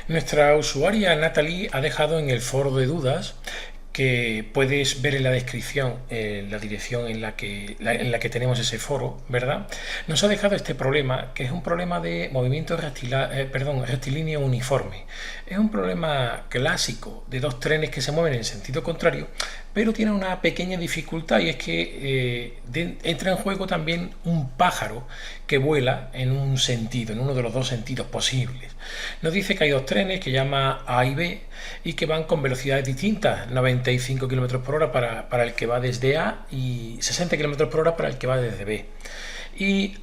Nuestra usuaria Natalie ha dejado en el foro de dudas, que puedes ver en la descripción la dirección en la que tenemos ese foro, ¿verdad? Nos ha dejado este problema, que es un problema de movimiento rectilíneo uniforme. Es un problema clásico de dos trenes que se mueven en sentido contrario, pero tiene una pequeña dificultad, y es que entra en juego también un pájaro que vuela en un sentido, en uno de los dos sentidos posibles. Nos dice que hay dos trenes que llama A y B y que van con velocidades distintas: 95 km por hora para el que va desde A y 60 km por hora para el que va desde B. Y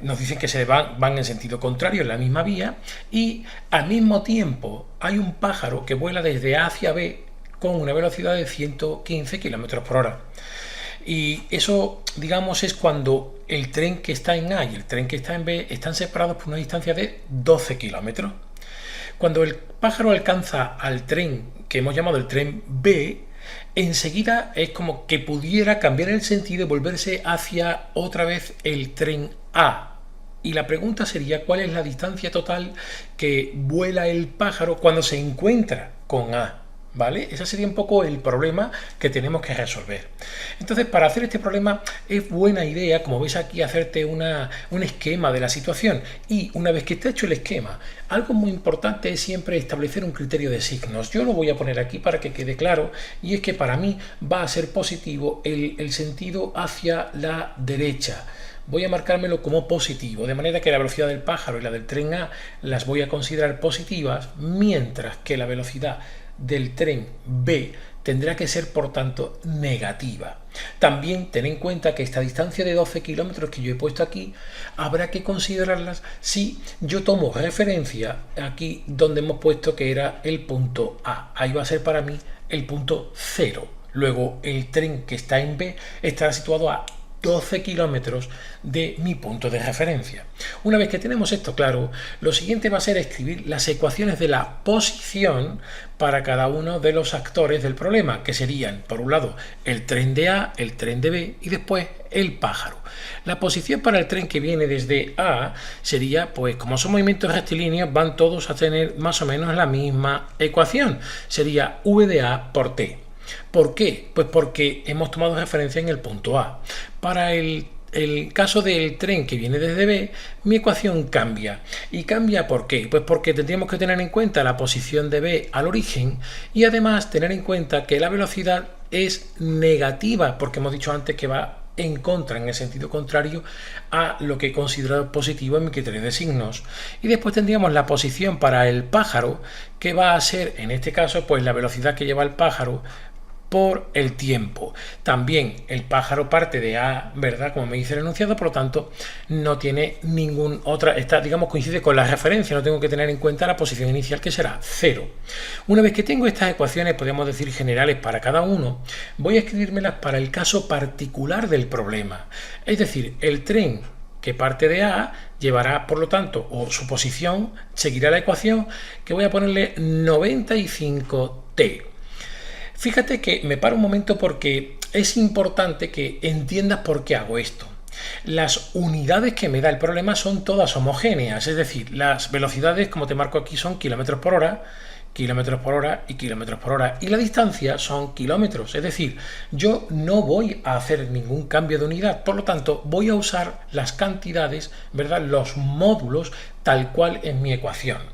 nos dicen que van en sentido contrario en la misma vía, y al mismo tiempo hay un pájaro que vuela desde A hacia B con una velocidad de 115 km por hora. Y eso, digamos, es cuando el tren que está en A y el tren que está en B están separados por una distancia de 12 kilómetros. Cuando el pájaro alcanza al tren que hemos llamado el tren B, enseguida es como que pudiera cambiar el sentido y volverse hacia otra vez el tren A. Y la pregunta sería: ¿cuál es la distancia total que vuela el pájaro cuando se encuentra con A? ¿Vale? Ese sería un poco el problema que tenemos que resolver. Entonces, para hacer este problema es buena idea, como veis aquí, hacerte un esquema de la situación. Y una vez que esté hecho el esquema, algo muy importante es siempre establecer un criterio de signos. Yo lo voy a poner aquí para que quede claro, y es que para mí va a ser positivo el sentido hacia la derecha. Voy a marcármelo como positivo, de manera que la velocidad del pájaro y la del tren A las voy a considerar positivas, mientras que la velocidad del tren B tendrá que ser, por tanto, negativa. También ten en cuenta que esta distancia de 12 kilómetros que yo he puesto aquí habrá que considerarlas si yo tomo referencia aquí donde hemos puesto que era el punto A. Ahí va a ser para mí el punto 0. Luego el tren que está en B estará situado a 12 kilómetros de mi punto de referencia. Una vez que tenemos esto claro, lo siguiente va a ser escribir las ecuaciones de la posición para cada uno de los actores del problema, que serían, por un lado, el tren de A, el tren de B y después el pájaro. La posición para el tren que viene desde A sería, pues como son movimientos rectilíneos, van todos a tener más o menos la misma ecuación. Sería V de A por T. ¿Por qué? Pues porque hemos tomado referencia en el punto A. Para el caso del tren que viene desde B, mi ecuación cambia. ¿Y cambia por qué? Pues porque tendríamos que tener en cuenta la posición de B al origen, y además tener en cuenta que la velocidad es negativa, porque hemos dicho antes que va en contra, en el sentido contrario a lo que he considerado positivo en mi criterio de signos. Y después tendríamos la posición para el pájaro, que va a ser, en este caso, pues la velocidad que lleva el pájaro por el tiempo. También el pájaro parte de A, ¿verdad? Como me dice el enunciado, por lo tanto no tiene ningún otra, digamos, coincide con la referencia, no tengo que tener en cuenta la posición inicial, que será 0. Una vez que tengo estas ecuaciones, podemos decir generales para cada uno, voy a escribírmelas para el caso particular del problema. Es decir, el tren que parte de A llevará, por lo tanto, o su posición seguirá la ecuación, que voy a ponerle 95T. Fíjate que me paro un momento porque es importante que entiendas por qué hago esto. Las unidades que me da el problema son todas homogéneas, es decir, las velocidades, como te marco aquí, son kilómetros por hora y kilómetros por hora, y la distancia son kilómetros, es decir, yo no voy a hacer ningún cambio de unidad, por lo tanto voy a usar las cantidades, ¿verdad?, los módulos tal cual en mi ecuación.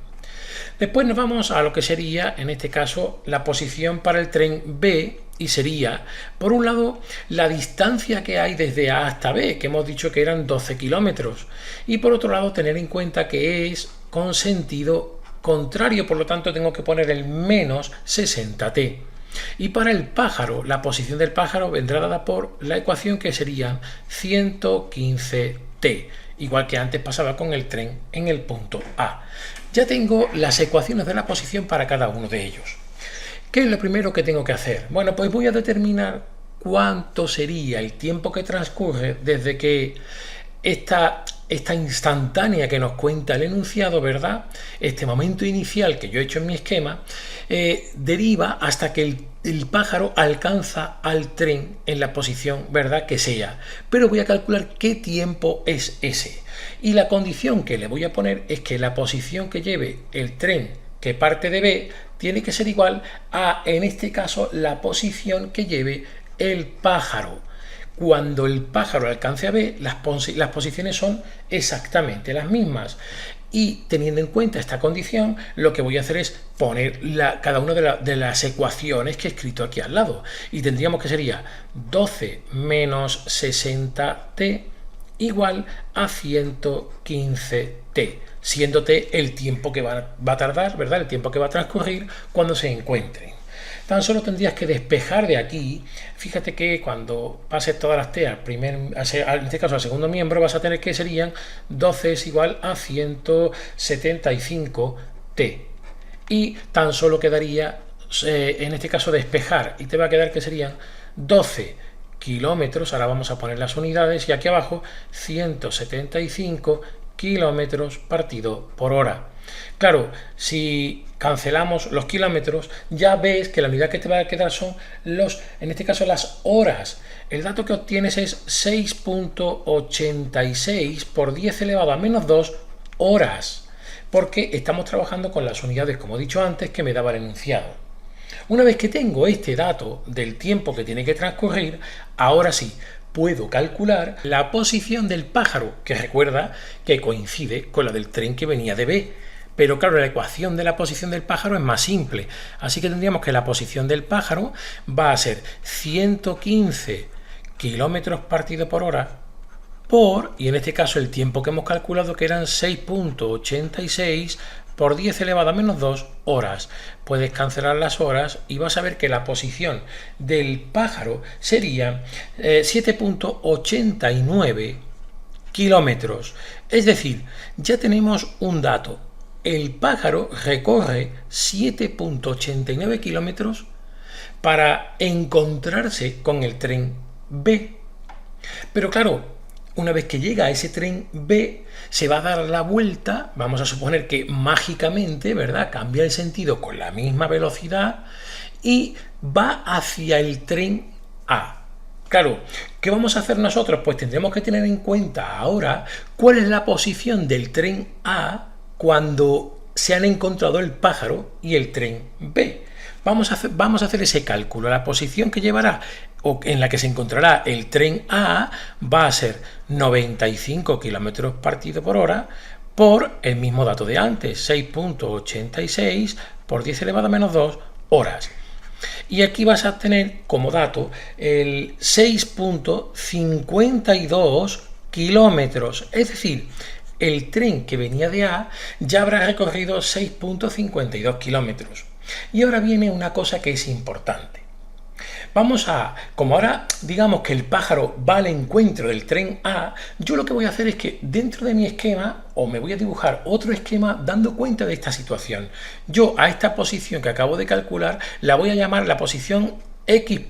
Después nos vamos a lo que sería, en este caso, la posición para el tren B, y sería, por un lado, la distancia que hay desde A hasta B, que hemos dicho que eran 12 kilómetros, y por otro lado, tener en cuenta que es con sentido contrario, por lo tanto tengo que poner el menos 60T. Y para el pájaro, la posición del pájaro vendrá dada por la ecuación, que sería 115T, igual que antes pasaba con el tren en el punto A. Ya tengo las ecuaciones de la posición para cada uno de ellos. ¿Qué es lo primero que tengo que hacer? Bueno, pues voy a determinar cuánto sería el tiempo que transcurre desde que esta instantánea que nos cuenta el enunciado, ¿verdad?, este momento inicial que yo he hecho en mi esquema, deriva hasta que el pájaro alcanza al tren en la posición, ¿verdad?, que sea. Pero voy a calcular qué tiempo es ese. Y la condición que le voy a poner es que la posición que lleve el tren que parte de B tiene que ser igual a, en este caso, la posición que lleve el pájaro. Cuando el pájaro alcance a B, las posiciones son exactamente las mismas. Y teniendo en cuenta esta condición, lo que voy a hacer es poner cada una de las ecuaciones que he escrito aquí al lado. Y tendríamos que sería 12 menos 60t igual a 115t, siendo t el tiempo que va a tardar, ¿verdad? El tiempo que va a transcurrir cuando se encuentren. Tan solo tendrías que despejar de aquí. Fíjate que cuando pases todas las t en este caso al segundo miembro, vas a tener que serían 12 es igual a 175t. Y tan solo quedaría, en este caso, despejar. Y te va a quedar que serían 12 kilómetros. Ahora vamos a poner las unidades. Y aquí abajo, 175 kilómetros partido por hora. Claro, si cancelamos los kilómetros, ya ves que la unidad que te va a quedar son en este caso, las horas. El dato que obtienes es 6.86 por 10 elevado a menos 2 horas, porque estamos trabajando con las unidades, como he dicho antes, que me daba el enunciado. Una vez que tengo este dato del tiempo que tiene que transcurrir, ahora sí, puedo calcular la posición del pájaro, que recuerda que coincide con la del tren que venía de B. Pero claro, la ecuación de la posición del pájaro es más simple. Así que tendríamos que la posición del pájaro va a ser 115 kilómetros partido por hora por, y en este caso el tiempo que hemos calculado que eran 6.86 por 10 elevado a menos 2 horas. Puedes cancelar las horas y vas a ver que la posición del pájaro sería 7.89 kilómetros. Es decir, ya tenemos un dato. El pájaro recorre 7.89 kilómetros para encontrarse con el tren B. Pero claro, una vez que llega a ese tren B, se va a dar la vuelta, vamos a suponer que mágicamente, ¿verdad?, cambia el sentido con la misma velocidad y va hacia el tren A. Claro, ¿qué vamos a hacer nosotros? Pues tendremos que tener en cuenta ahora cuál es la posición del tren A cuando se han encontrado el pájaro y el tren B. Vamos a hacer ese cálculo. La posición que llevará o en la que se encontrará el tren A va a ser 95 kilómetros partido por hora por el mismo dato de antes, 6.86 por 10 elevado a menos 2 horas. Y aquí vas a tener como dato el 6.52 kilómetros, es decir, el tren que venía de A ya habrá recorrido 6.52 kilómetros. Y ahora viene una cosa que es importante. Como ahora digamos que el pájaro va al encuentro del tren A, yo lo que voy a hacer es que dentro de mi esquema, o me voy a dibujar otro esquema dando cuenta de esta situación. Yo a esta posición que acabo de calcular la voy a llamar la posición X'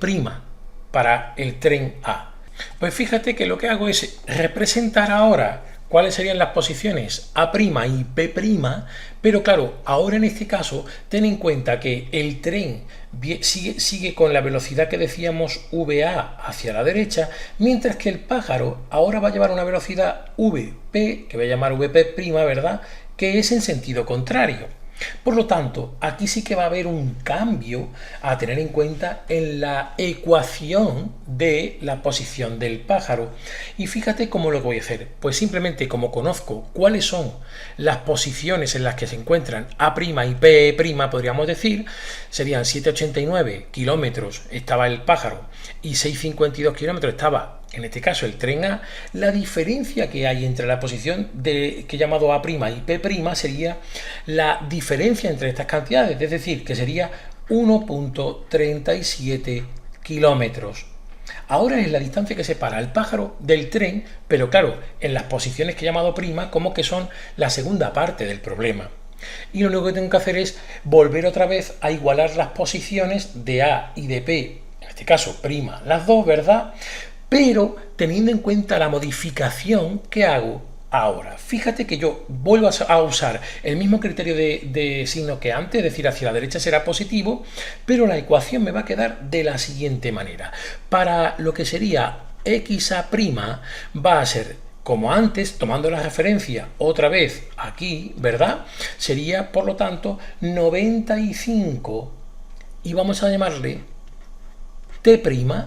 para el tren A. Pues fíjate que lo que hago es representar ahora cuáles serían las posiciones A' y P', pero claro, ahora en este caso ten en cuenta que el tren sigue con la velocidad que decíamos VA hacia la derecha, mientras que el pájaro ahora va a llevar una velocidad VP, que voy a llamar VP', ¿verdad?, que es en sentido contrario. Por lo tanto, aquí sí que va a haber un cambio a tener en cuenta en la ecuación de la posición del pájaro. Y fíjate cómo lo voy a hacer. Pues simplemente como conozco cuáles son las posiciones en las que se encuentran A' y P', podríamos decir, serían 7,89 kilómetros estaba el pájaro y 6,52 kilómetros estaba, en este caso, el tren A. La diferencia que hay entre la posición que he llamado A' y P' sería la diferencia entre estas cantidades, es decir, que sería 1.37 kilómetros. Ahora es la distancia que separa al pájaro del tren, pero claro, en las posiciones que he llamado prima, como que son la segunda parte del problema. Y lo único que tengo que hacer es volver otra vez a igualar las posiciones de A y de P, en este caso prima, las dos, ¿verdad?, pero teniendo en cuenta la modificación que hago ahora. Fíjate que yo vuelvo a usar el mismo criterio de signo que antes, es decir, hacia la derecha será positivo, pero la ecuación me va a quedar de la siguiente manera. Para lo que sería XA' va a ser como antes, tomando la referencia otra vez aquí, ¿verdad? Sería, por lo tanto, 95 y vamos a llamarle T',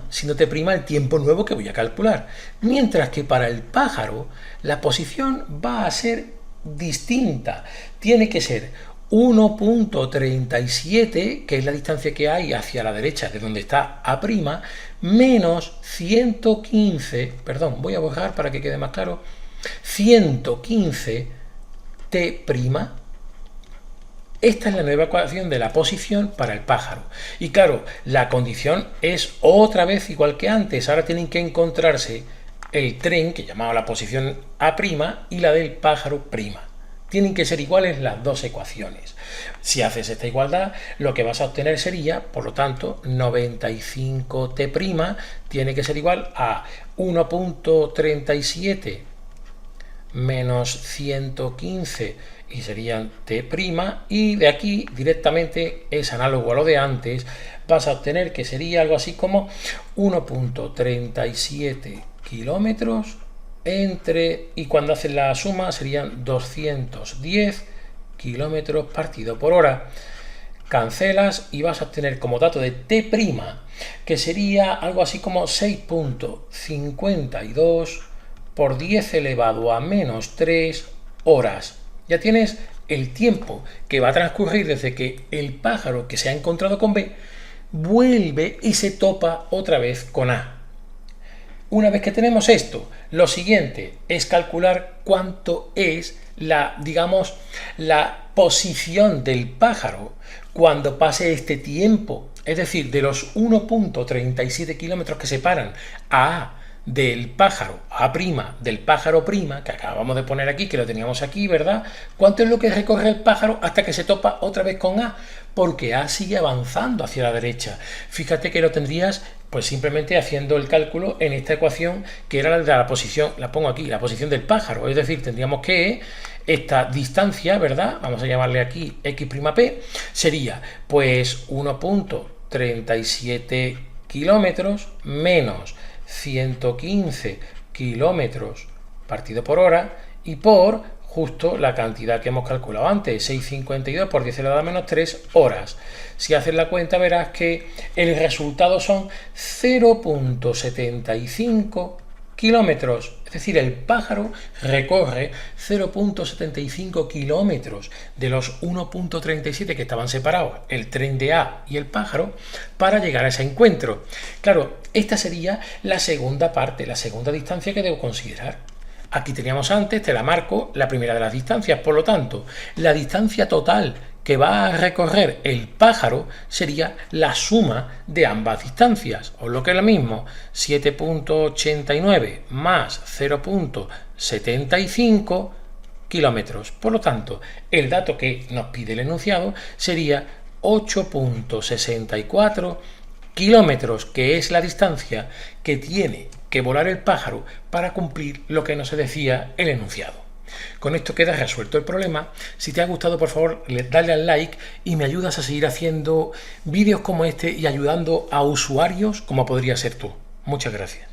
siendo T' el tiempo nuevo que voy a calcular. Mientras que para el pájaro la posición va a ser distinta. Tiene que ser 1.37, que es la distancia que hay hacia la derecha de donde está A', menos 115, perdón, voy a borrar para que quede más claro, 115 T'. Esta es la nueva ecuación de la posición para el pájaro. Y claro, la condición es otra vez igual que antes. Ahora tienen que encontrarse el tren, que llamaba la posición A', y la del pájaro prima. Tienen que ser iguales las dos ecuaciones. Si haces esta igualdad, lo que vas a obtener sería, por lo tanto, 95T' tiene que ser igual a 1.37 menos 115 y serían T', y de aquí directamente es análogo a lo de antes, vas a obtener que sería algo así como 1.37 kilómetros y cuando haces la suma serían 210 kilómetros partido por hora. Cancelas y vas a obtener como dato de T', que sería algo así como 6.52 por 10 elevado a menos 3 horas. Ya tienes el tiempo que va a transcurrir desde que el pájaro que se ha encontrado con B vuelve y se topa otra vez con A. Una vez que tenemos esto, lo siguiente es calcular cuánto es la posición del pájaro cuando pase este tiempo. Es decir, de los 1.37 kilómetros que separan a A del pájaro A', del pájaro prima, que acabamos de poner aquí, que lo teníamos aquí, ¿verdad? ¿Cuánto es lo que recorre el pájaro hasta que se topa otra vez con A? Porque A sigue avanzando hacia la derecha. Fíjate que lo tendrías pues simplemente haciendo el cálculo en esta ecuación que era la de la posición, la pongo aquí, la posición del pájaro. Es decir, tendríamos que esta distancia, ¿verdad? Vamos a llamarle aquí X', sería pues 1.37 kilómetros menos 115 kilómetros partido por hora y por justo la cantidad que hemos calculado antes, 6,52 por 10 elevado a menos 3 horas. Si haces la cuenta verás que el resultado son 0.75 kilómetros. Es decir, el pájaro recorre 0.75 kilómetros de los 1.37 que estaban separados, el tren de A y el pájaro, para llegar a ese encuentro. Claro, esta sería la segunda parte, la segunda distancia que debo considerar. Aquí teníamos antes, te la marco, la primera de las distancias. Por lo tanto, la distancia total que va a recorrer el pájaro sería la suma de ambas distancias, o lo que es lo mismo, 7.89 más 0.75 kilómetros. Por lo tanto, el dato que nos pide el enunciado sería 8.64 kilómetros, que es la distancia que tiene que volar el pájaro para cumplir lo que nos decía el enunciado. Con esto queda resuelto el problema. Si te ha gustado, por favor, dale al like y me ayudas a seguir haciendo vídeos como este y ayudando a usuarios como podría ser tú. Muchas gracias.